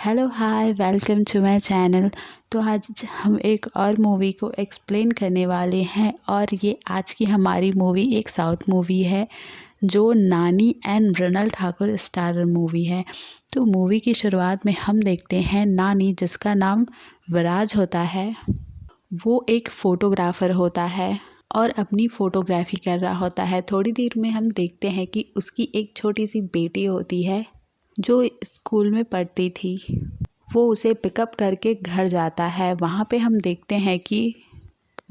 Hello hi welcome to my channel. तो आज हम एक और मूवी को एक्सप्लेन करने वाले हैं और ये आज की हमारी मूवी एक साउथ मूवी है जो Nani and Mrunal Thakur starrer movie है। तो मूवी की शुरुआत में हम देखते हैं नानी, जिसका नाम विराज होता है। वो एक फ़ोटोग्राफ़र होता है और अपनी फ़ोटोग्राफी कर रहा होता है। थोड़ी देर में हम देखते हैं कि उसकी एक छोटी सी बेटी होती है जो स्कूल में पढ़ती थी। वो उसे पिकअप करके घर जाता है। वहाँ पे हम देखते हैं कि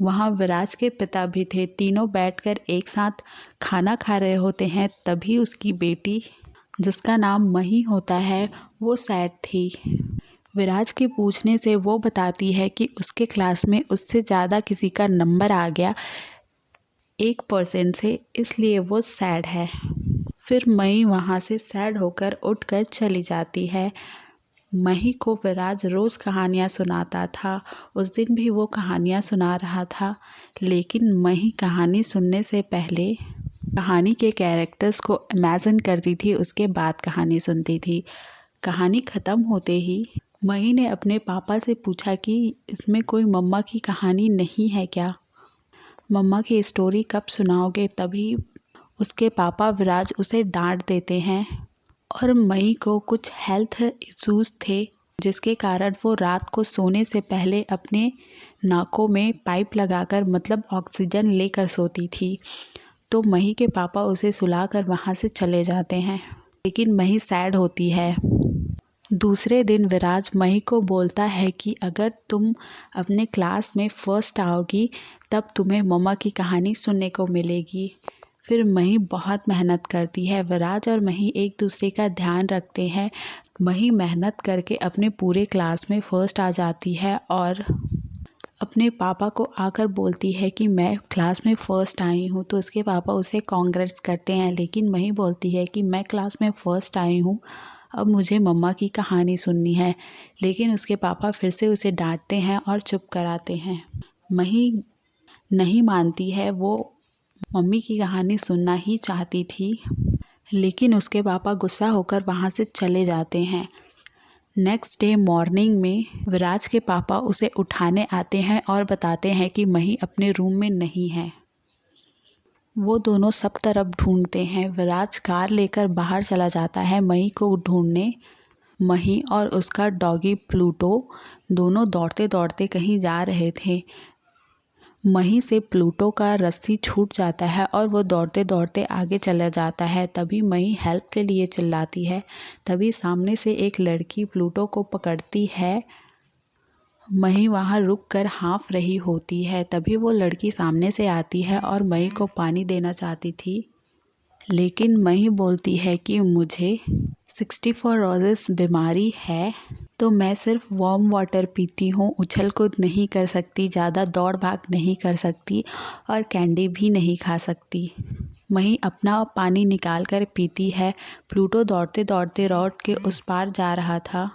वहाँ विराज के पिता भी थे। तीनों बैठकर एक साथ खाना खा रहे होते हैं। तभी उसकी बेटी, जिसका नाम मही होता है, वो सैड थी। विराज के पूछने से वो बताती है कि उसके क्लास में उससे ज़्यादा किसी का नंबर आ गया 1% से, इसलिए वो सैड है। फिर मई वहाँ से सैड होकर उठकर चली जाती है। मही को विराज रोज़ कहानियाँ सुनाता था। उस दिन भी वो कहानियाँ सुना रहा था, लेकिन मही कहानी सुनने से पहले कहानी के कैरेक्टर्स को इमेजिन करती थी, उसके बाद कहानी सुनती थी। कहानी ख़त्म होते ही मही ने अपने पापा से पूछा कि इसमें कोई मम्मा की कहानी नहीं है क्या? मम्मा की स्टोरी कब सुनाओगे? तभी उसके पापा विराज उसे डांट देते हैं और मई को कुछ हेल्थ इश्यूज थे, जिसके कारण वो रात को सोने से पहले अपने नाकों में पाइप लगाकर, मतलब ऑक्सीजन लेकर सोती थी। तो मही के पापा उसे सुलाकर वहाँ से चले जाते हैं, लेकिन मही सैड होती है। दूसरे दिन विराज मही को बोलता है कि अगर तुम अपने क्लास में फर्स्ट आओगी तब तुम्हें मम्मा की कहानी सुनने को मिलेगी। फिर मही बहुत मेहनत करती है। विराज और मही एक दूसरे का ध्यान रखते हैं। मही मेहनत करके अपने पूरे क्लास में फर्स्ट आ जाती है और अपने पापा को आकर बोलती है कि मैं क्लास में फ़र्स्ट आई हूँ। तो उसके पापा उसे कांग्रेट्स करते हैं, लेकिन मही बोलती है कि मैं क्लास में फ़र्स्ट आई हूँ, अब मुझे मम्मा की कहानी सुननी है। लेकिन उसके पापा फिर से उसे डांटते हैं और चुप कराते हैं। मही नहीं मानती है, वो मम्मी की कहानी सुनना ही चाहती थी, लेकिन उसके पापा गुस्सा होकर वहाँ से चले जाते हैं। नेक्स्ट डे मॉर्निंग में विराज के पापा उसे उठाने आते हैं और बताते हैं कि मही अपने रूम में नहीं है। वो दोनों सब तरफ ढूंढते हैं। विराज कार लेकर बाहर चला जाता है मही को ढूंढने। मही और उसका डॉगी प्लूटो दोनों दौड़ते दौड़ते कहीं जा रहे थे। मही से प्लूटो का रस्सी छूट जाता है और वो दौड़ते दौड़ते आगे चला जाता है। तभी मही हेल्प के लिए चिल्लाती है। तभी सामने से एक लड़की प्लूटो को पकड़ती है। मही वहाँ रुक कर हाँफ रही होती है। तभी वो लड़की सामने से आती है और मही को पानी देना चाहती थी, लेकिन मही बोलती है कि मुझे 64 रोजेस बीमारी है, तो मैं सिर्फ वार्म वाटर पीती हूँ, उछल कूद नहीं कर सकती, ज़्यादा दौड़ भाग नहीं कर सकती और कैंडी भी नहीं खा सकती। मही अपना पानी निकाल कर पीती है। प्लूटो दौड़ते दौड़ते रोड के उस पार जा रहा था।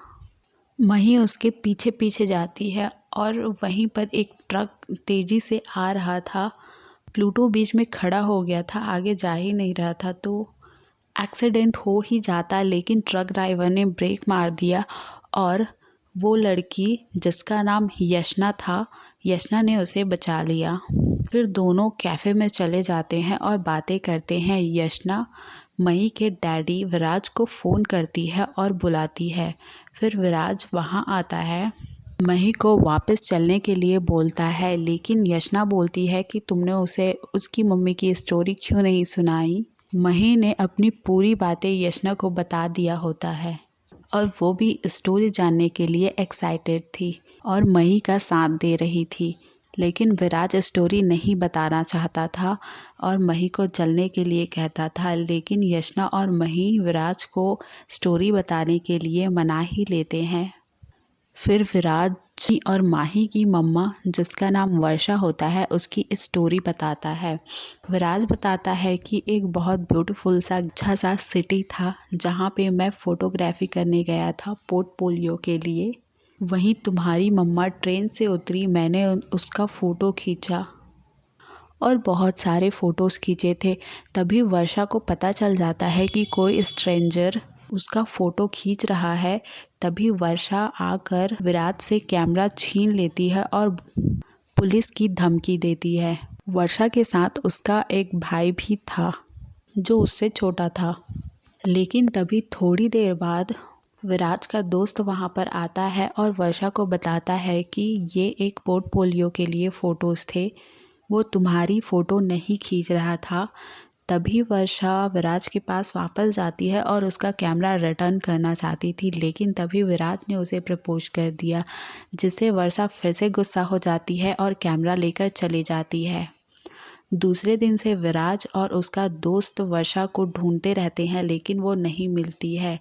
मही उसके पीछे पीछे जाती है और वहीं पर एक ट्रक तेज़ी से आ रहा था। प्लूटो बीच में खड़ा हो गया था, आगे जा ही नहीं रहा था, तो एक्सीडेंट हो ही जाता, लेकिन ट्रक ड्राइवर ने ब्रेक मार दिया और वो लड़की, जिसका नाम यशना था, यशना ने उसे बचा लिया। फिर दोनों कैफ़े में चले जाते हैं और बातें करते हैं। यशना मई के डैडी विराज को फ़ोन करती है और बुलाती है। फिर विराज वहाँ आता है, मही को वापस चलने के लिए बोलता है, लेकिन यशना बोलती है कि तुमने उसे उसकी मम्मी की स्टोरी क्यों नहीं सुनाई। मही ने अपनी पूरी बातें यशना को बता दिया होता है और वो भी स्टोरी जानने के लिए एक्साइटेड थी और मही का साथ दे रही थी। लेकिन विराज स्टोरी नहीं बताना चाहता था और मही को चलने के लिए कहता था, लेकिन यशना और मही विराज को स्टोरी बताने के लिए मना ही लेते हैं। फिर विराज जी और माही की मम्मा, जिसका नाम वर्षा होता है, उसकी स्टोरी बताता है। विराज बताता है कि एक बहुत ब्यूटीफुल सा अच्छा सा सिटी था जहाँ पे मैं फ़ोटोग्राफी करने गया था पोर्टफोलियो के लिए। वहीं तुम्हारी मम्मा ट्रेन से उतरी, मैंने उसका फ़ोटो खींचा और बहुत सारे फ़ोटोज़ खींचे थे। तभी वर्षा को पता चल जाता है कि कोई स्ट्रेंजर उसका फ़ोटो खींच रहा है, तभी वर्षा आकर विराज से कैमरा छीन लेती है और पुलिस की धमकी देती है। वर्षा के साथ उसका एक भाई भी था जो उससे छोटा था। लेकिन तभी थोड़ी देर बाद विराज का दोस्त वहाँ पर आता है और वर्षा को बताता है कि ये एक पोर्टफोलियो के लिए फ़ोटोज़ थे, वो तुम्हारी फ़ोटो नहीं खींच रहा था। तभी वर्षा विराज के पास वापस जाती है और उसका कैमरा रिटर्न करना चाहती थी, लेकिन तभी विराज ने उसे प्रपोज कर दिया, जिससे वर्षा फिर से गुस्सा हो जाती है और कैमरा लेकर चली जाती है। दूसरे दिन से विराज और उसका दोस्त वर्षा को ढूंढते रहते हैं, लेकिन वो नहीं मिलती है।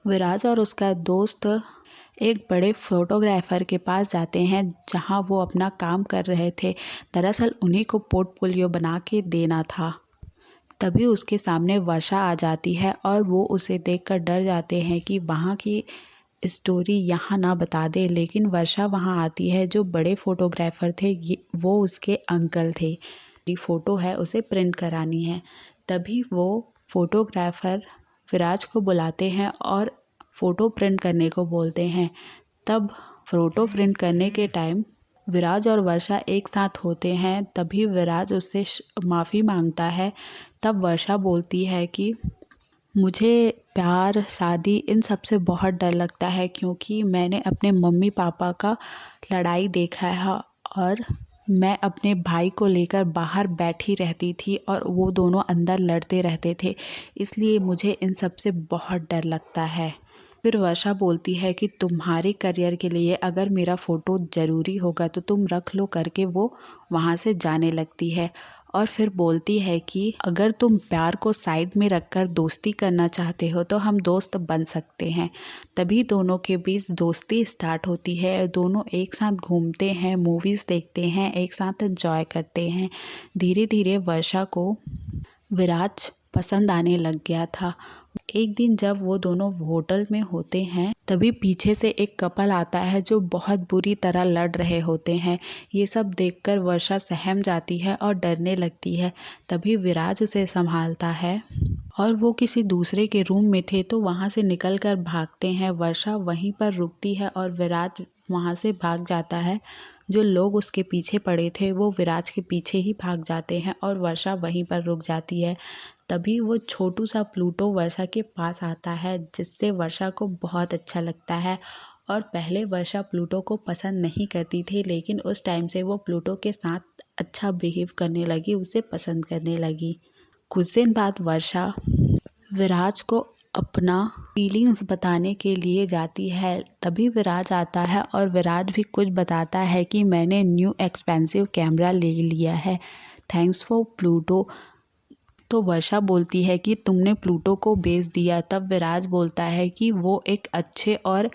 विराज और उसका दोस्त एक बड़े फोटोग्राफर के पास जाते हैं जहां वो अपना काम कर रहे थे। दरअसल उन्हीं को पोर्टफोलियो बना के देना था। तभी उसके सामने वर्षा आ जाती है और वो उसे देखकर डर जाते हैं कि वहाँ की स्टोरी यहाँ ना बता दे। लेकिन वर्षा वहाँ आती है। जो बड़े फोटोग्राफर थे वो उसके अंकल थे। फ़ोटो है उसे प्रिंट करानी है। तभी वो फोटोग्राफर विराज को बुलाते हैं और फ़ोटो प्रिंट करने को बोलते हैं। तब फ़ोटो प्रिंट करने के टाइम विराज और वर्षा एक साथ होते हैं। तभी विराज उससे माफ़ी मांगता है। तब वर्षा बोलती है कि मुझे प्यार, शादी इन सब से बहुत डर लगता है, क्योंकि मैंने अपने मम्मी पापा का लड़ाई देखा है और मैं अपने भाई को लेकर बाहर बैठी रहती थी और वो दोनों अंदर लड़ते रहते थे, इसलिए मुझे इन सब से बहुत डर लगता है। फिर वर्षा बोलती है कि तुम्हारे करियर के लिए अगर मेरा फ़ोटो ज़रूरी होगा तो तुम रख लो करके वो वहाँ से जाने लगती है। और फिर बोलती है कि अगर तुम प्यार को साइड में रखकर दोस्ती करना चाहते हो तो हम दोस्त बन सकते हैं। तभी दोनों के बीच दोस्ती स्टार्ट होती है। दोनों एक साथ घूमते हैं, मूवीज़ देखते हैं, एक साथ एंजॉय करते हैं। धीरे धीरे वर्षा को विराज पसंद आने लग गया था। एक दिन जब वो दोनों होटल में होते हैं, तभी पीछे से एक कपल आता है जो बहुत बुरी तरह लड़ रहे होते हैं। ये सब देखकर वर्षा सहम जाती है और डरने लगती है। तभी विराज उसे संभालता है और वो किसी दूसरे के रूम में थे तो वहाँ से निकलकर भागते हैं। वर्षा वहीं पर रुकती है और विराज वहाँ से भाग जाता है। जो लोग उसके पीछे पड़े थे वो विराज के पीछे ही भाग जाते हैं और वर्षा वहीं पर रुक जाती है। तभी वो छोटू सा प्लूटो वर्षा के पास आता है, जिससे वर्षा को बहुत अच्छा लगता है। और पहले वर्षा प्लूटो को पसंद नहीं करती थी, लेकिन उस टाइम से वो प्लूटो के साथ अच्छा बिहेव करने लगी, उसे पसंद करने लगी। कुछ दिन बाद वर्षा विराज को अपना फीलिंग्स बताने के लिए जाती है। तभी विराज आता है और विराज भी कुछ बताता है कि मैंने न्यू एक्सपेंसिव कैमरा ले लिया है, थैंक्स फॉर प्लूटो। तो वर्षा बोलती है कि तुमने प्लूटो को बेच दिया। तब विराज बोलता है कि वो एक अच्छे और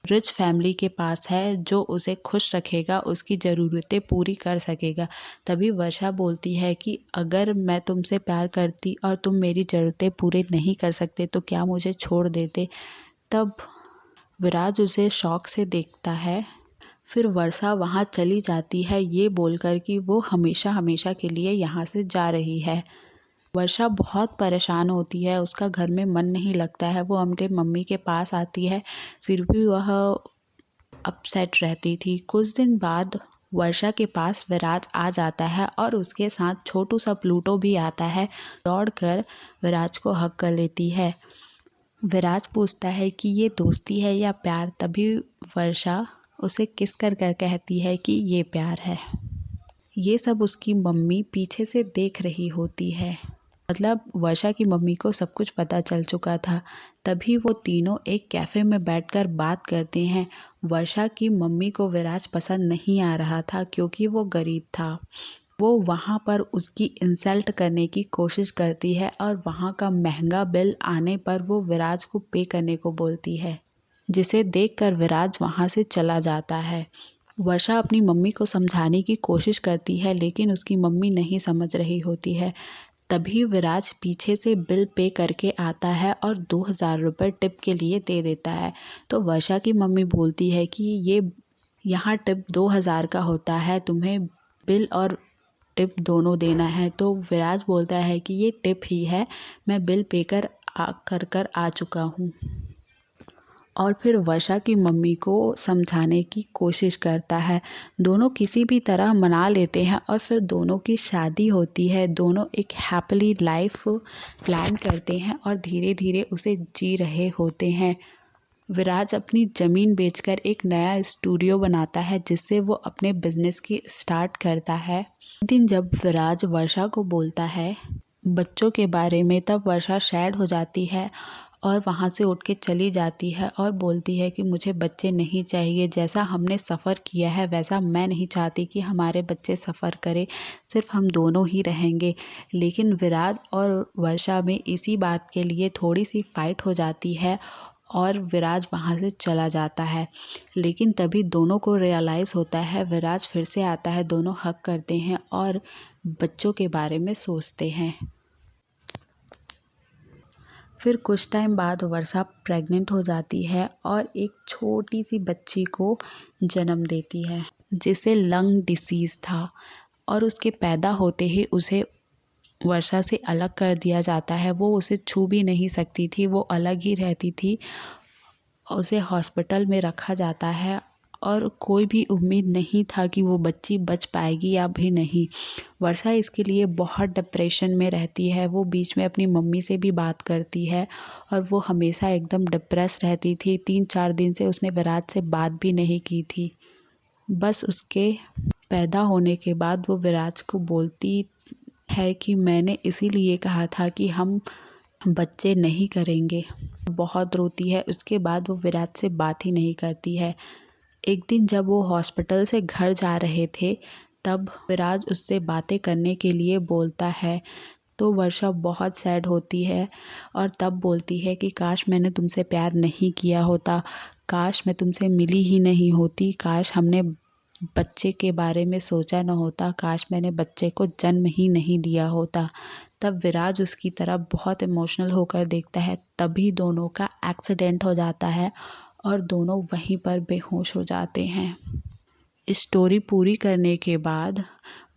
रिच फैमिली के पास है जो उसे खुश रखेगा, उसकी ज़रूरतें पूरी कर सकेगा। तभी वर्षा बोलती है कि अगर मैं तुमसे प्यार करती और तुम मेरी ज़रूरतें पूरे नहीं कर सकते तो क्या मुझे छोड़ देते। तब विराज उसे शौक से देखता है। फिर वर्षा वहाँ चली जाती है ये बोलकर कि वो हमेशा हमेशा के लिए यहाँ से जा रही है। वर्षा बहुत परेशान होती है, उसका घर में मन नहीं लगता है। वो अपने मम्मी के पास आती है, फिर भी वह अपसेट रहती थी। कुछ दिन बाद वर्षा के पास विराज आ जाता है और उसके साथ छोटू सा प्लूटो भी आता है। दौड़कर विराज को हग कर लेती है। विराज पूछता है कि ये दोस्ती है या प्यार। तभी वर्षा उसे किस कर कर कहती है कि ये प्यार है। ये सब उसकी मम्मी पीछे से देख रही होती है। मतलब वर्षा की मम्मी को सब कुछ पता चल चुका था। तभी वो तीनों एक कैफ़े में बैठकर बात करते हैं। वर्षा की मम्मी को विराज पसंद नहीं आ रहा था क्योंकि वो गरीब था। वो वहाँ पर उसकी इंसल्ट करने की कोशिश करती है और वहाँ का महंगा बिल आने पर वो विराज को पे करने को बोलती है, जिसे देखकर विराज वहाँ से चला जाता है। वर्षा अपनी मम्मी को समझाने की कोशिश करती है, लेकिन उसकी मम्मी नहीं समझ रही होती है। तभी विराज पीछे से बिल पे करके आता है और 2000 रुपये टिप के लिए दे देता है। तो वर्षा की मम्मी बोलती है कि ये यहाँ टिप 2000 का होता है, तुम्हें बिल और टिप दोनों देना है। तो विराज बोलता है कि ये टिप ही है, मैं बिल पे कर कर आ चुका हूँ। और फिर वर्षा की मम्मी को समझाने की कोशिश करता है। दोनों किसी भी तरह मना लेते हैं और फिर दोनों की शादी होती है। दोनों एक हैप्पीली लाइफ प्लान करते हैं और धीरे धीरे उसे जी रहे होते हैं। विराज अपनी ज़मीन बेचकर एक नया स्टूडियो बनाता है जिससे वो अपने बिजनेस की स्टार्ट करता है। एक दिन जब विराज वर्षा को बोलता है बच्चों के बारे में, तब वर्षा सैड हो जाती है और वहाँ से उठ के चली जाती है और बोलती है कि मुझे बच्चे नहीं चाहिए। जैसा हमने सफ़र किया है वैसा मैं नहीं चाहती कि हमारे बच्चे सफ़र करें, सिर्फ हम दोनों ही रहेंगे। लेकिन विराज और वर्षा में इसी बात के लिए थोड़ी सी फाइट हो जाती है और विराज वहाँ से चला जाता है। लेकिन तभी दोनों को रियलाइज़ होता है, विराज फिर से आता है, दोनों हग करते हैं और बच्चों के बारे में सोचते हैं। फिर कुछ टाइम बाद वर्षा प्रेग्नेंट हो जाती है और एक छोटी सी बच्ची को जन्म देती है जिसे लंग डिसीज़ था और उसके पैदा होते ही उसे वर्षा से अलग कर दिया जाता है। वो उसे छू भी नहीं सकती थी, वो अलग ही रहती थी। उसे हॉस्पिटल में रखा जाता है और कोई भी उम्मीद नहीं था कि वो बच्ची बच पाएगी या भी नहीं। वर्षा इसके लिए बहुत डिप्रेशन में रहती है। वो बीच में अपनी मम्मी से भी बात करती है और वो हमेशा एकदम डिप्रेस रहती थी। 3-4 दिन से उसने विराज से बात भी नहीं की थी। बस उसके पैदा होने के बाद वो विराज को बोलती है कि मैंने इसीलिए कहा था कि हम बच्चे नहीं करेंगे। बहुत रोती है। उसके बाद वो विराज से बात ही नहीं करती है। एक दिन जब वो हॉस्पिटल से घर जा रहे थे तब विराज उससे बातें करने के लिए बोलता है, तो वर्षा बहुत सैड होती है और तब बोलती है कि काश मैंने तुमसे प्यार नहीं किया होता, काश मैं तुमसे मिली ही नहीं होती, काश हमने बच्चे के बारे में सोचा न होता, काश मैंने बच्चे को जन्म ही नहीं दिया होता। तब विराज उसकी तरफ बहुत इमोशनल होकर देखता है। तभी दोनों का एक्सीडेंट हो जाता है और दोनों वहीं पर बेहोश हो जाते हैं। स्टोरी पूरी करने के बाद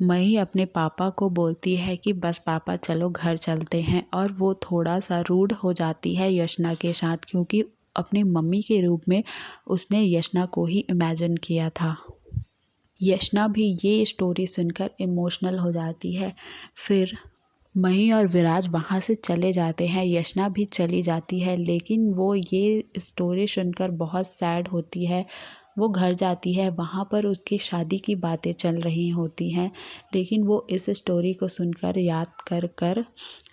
मई अपने पापा को बोलती है कि बस पापा चलो घर चलते हैं, और वो थोड़ा सा रूड हो जाती है यशना के साथ, क्योंकि अपनी मम्मी के रूप में उसने यशना को ही इमेजिन किया था। यशना भी ये स्टोरी सुनकर इमोशनल हो जाती है। फिर मही और विराज वहाँ से चले जाते हैं। यशना भी चली जाती है, लेकिन वो ये स्टोरी सुनकर बहुत सैड होती है। वो घर जाती है, वहाँ पर उसकी शादी की बातें चल रही होती हैं, लेकिन वो इस स्टोरी को सुनकर याद कर कर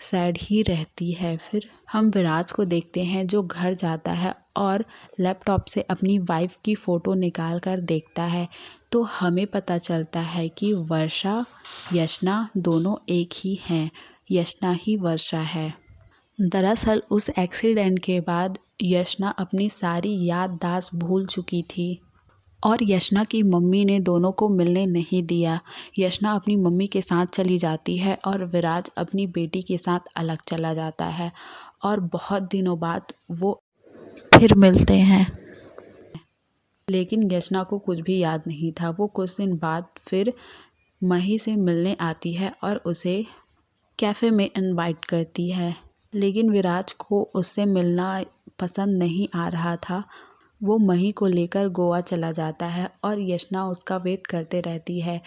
सैड ही रहती है। फिर हम विराज को देखते हैं जो घर जाता है और लैपटॉप से अपनी वाइफ की फ़ोटो निकाल कर देखता है, तो हमें पता चलता है कि वर्षा यशना दोनों एक ही हैं, यशना ही वर्षा है। दरअसल उस एक्सीडेंट के बाद यशना अपनी सारी याददाश्त भूल चुकी थी और यशना की मम्मी ने दोनों को मिलने नहीं दिया। यशना अपनी मम्मी के साथ चली जाती है और विराज अपनी बेटी के साथ अलग चला जाता है और बहुत दिनों बाद वो फिर मिलते हैं। लेकिन यशना को कुछ भी याद नहीं था। वो कुछ दिन बाद फिर मही से मिलने आती है और उसे कैफ़े में इनवाइट करती है, लेकिन विराज को उससे मिलना पसंद नहीं आ रहा था। वो मही को लेकर गोवा चला जाता है और यशना उसका वेट करते रहती है।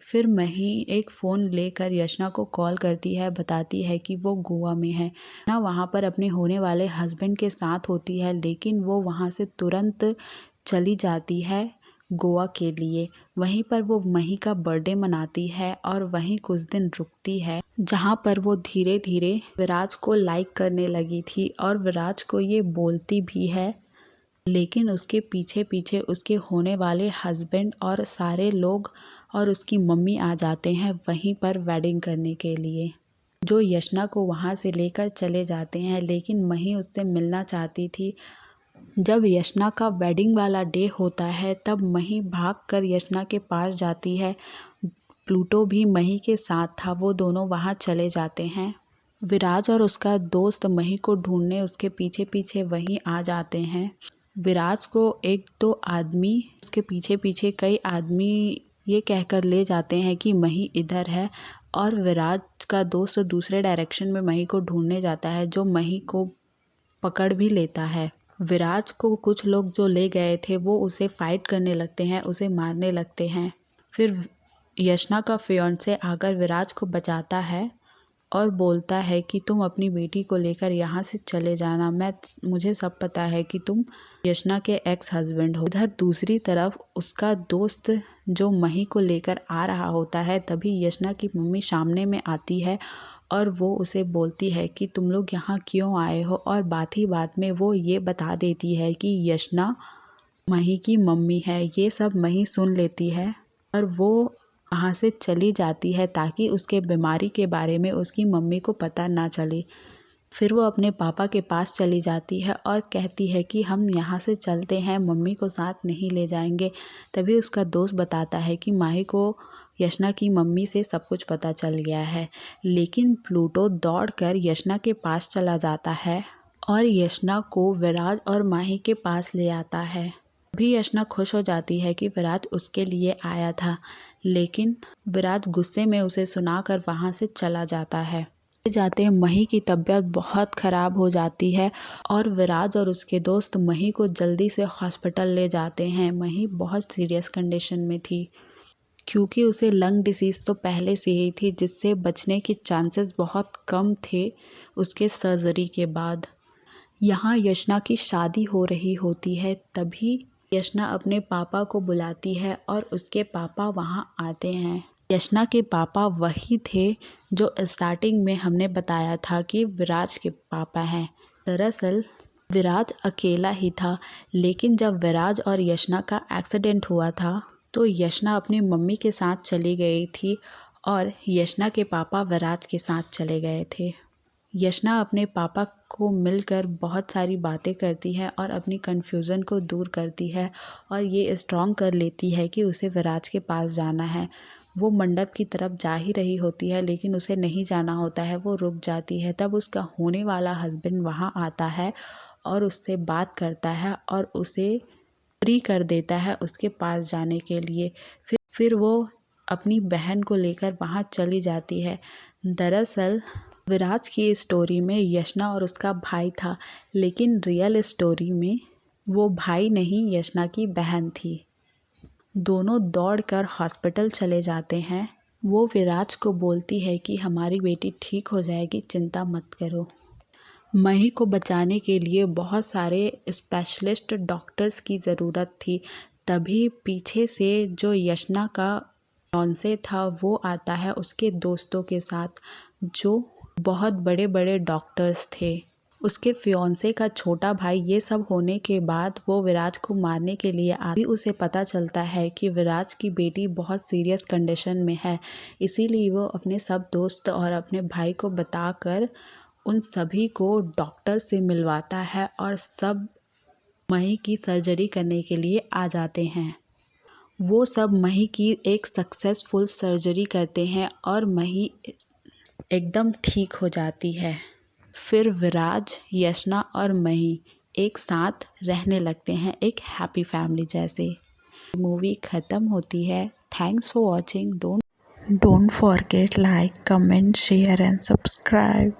फिर मही एक फ़ोन लेकर यशना को कॉल करती है, बताती है कि वो गोवा में है ना। वहाँ पर अपने होने वाले हस्बैंड के साथ होती है, लेकिन वो वहाँ से तुरंत चली जाती है गोवा के लिए। वहीं पर वो मही का बर्थडे मनाती है और वहीं कुछ दिन रुकती है, जहाँ पर वो धीरे धीरे विराज को लाइक करने लगी थी और विराज को ये बोलती भी है, लेकिन उसके पीछे पीछे उसके होने वाले हस्बैंड और सारे लोग और उसकी मम्मी आ जाते हैं वहीं पर वेडिंग करने के लिए, जो यशना को वहाँ से लेकर चले जाते हैं। लेकिन मही उससे मिलना चाहती थी। जब यशना का वेडिंग वाला डे होता है तब मही भागकर यशना के पास जाती है। प्लूटो भी मही के साथ था। वो दोनों वहाँ चले जाते हैं। विराज और उसका दोस्त मही को ढूंढने उसके पीछे पीछे वहीं आ जाते हैं। विराज को एक दो आदमी उसके पीछे पीछे कई आदमी ये कहकर ले जाते हैं कि मही इधर है, और विराज का दोस्त दूसरे डायरेक्शन में मही को ढूंढने जाता है, जो मही को पकड़ भी लेता है। विराज को कुछ लोग जो ले गए थे वो उसे फाइट करने लगते हैं, उसे मारने लगते हैं। फिर यशना का फियांसे आकर विराज को बचाता है और बोलता है कि तुम अपनी बेटी को लेकर यहाँ से चले जाना, मुझे सब पता है कि तुम यशना के एक्स हस्बैंड हो। इधर दूसरी तरफ उसका दोस्त जो मही को लेकर आ रहा होता है, तभी यशना की मम्मी सामने में आती है और वो उसे बोलती है कि तुम लोग यहाँ क्यों आए हो, और बात ही बात में वो ये बता देती है कि यशना मही की मम्मी है। ये सब मही सुन लेती है और वो वहाँ से चली जाती है ताकि उसके बीमारी के बारे में उसकी मम्मी को पता ना चले। फिर वो अपने पापा के पास चली जाती है और कहती है कि हम यहाँ से चलते हैं, मम्मी को साथ नहीं ले जाएंगे। तभी उसका दोस्त बताता है कि माही को यशना की मम्मी से सब कुछ पता चल गया है। लेकिन प्लूटो दौड़कर यशना के पास चला जाता है और यशना को विराज और माही के पास ले आता है। भी यशना खुश हो जाती है कि विराज उसके लिए आया था, लेकिन विराज गुस्से में उसे सुनाकर वहां से चला जाता है। जाते मही की तबीयत बहुत ख़राब हो जाती है और विराज और उसके दोस्त मही को जल्दी से हॉस्पिटल ले जाते हैं। मही बहुत सीरियस कंडीशन में थी क्योंकि उसे लंग डिसीज़ तो पहले से ही थी, जिससे बचने के चांसेस बहुत कम थे उसके सर्जरी के बाद। यहाँ यशना की शादी हो रही होती है, तभी यशना अपने पापा को बुलाती है और उसके पापा वहाँ आते हैं। यशना के पापा वही थे जो स्टार्टिंग में हमने बताया था कि विराज के पापा हैं। दरअसल विराज अकेला ही था, लेकिन जब विराज और यशना का एक्सीडेंट हुआ था तो यशना अपनी मम्मी के साथ चली गई थी और यशना के पापा विराज के साथ चले गए थे। यशना अपने पापा को मिलकर बहुत सारी बातें करती है और अपनी कन्फ्यूज़न को दूर करती है और ये स्ट्रॉन्ग कर लेती है कि उसे विराज के पास जाना है। वो मंडप की तरफ जा ही रही होती है, लेकिन उसे नहीं जाना होता है, वो रुक जाती है। तब उसका होने वाला हस्बैंड वहाँ आता है और उससे बात करता है और उसे फ्री कर देता है उसके पास जाने के लिए। फिर वो अपनी बहन को लेकर वहाँ चली जाती है। दरअसल विराज की स्टोरी में यशना और उसका भाई था, लेकिन रियल स्टोरी में वो भाई नहीं, यशना की बहन थी। दोनों दौड़कर हॉस्पिटल चले जाते हैं। वो विराज को बोलती है कि हमारी बेटी ठीक हो जाएगी, चिंता मत करो। मही को बचाने के लिए बहुत सारे स्पेशलिस्ट डॉक्टर्स की ज़रूरत थी। तभी पीछे से जो यशना का फियांसे था वो आता है उसके दोस्तों के साथ, जो बहुत बड़े बड़े डॉक्टर्स थे। उसके फियांसे का छोटा भाई, ये सब होने के बाद वो विराज को मारने के लिए भी उसे पता चलता है कि विराज की बेटी बहुत सीरियस कंडीशन में है। इसीलिए वो अपने सब दोस्त और अपने भाई को बताकर उन सभी को डॉक्टर से मिलवाता है और सब मही की सर्जरी करने के लिए आ जाते हैं। वो सब मही की एक सक्सेसफुल सर्जरी करते हैं और मही एकदम ठीक हो जाती है। फिर विराज, यशना और मही एक साथ रहने लगते हैं, एक हैप्पी फैमिली जैसे। मूवी ख़त्म होती है। Thanks for watching. Don't forget like, comment, share and subscribe.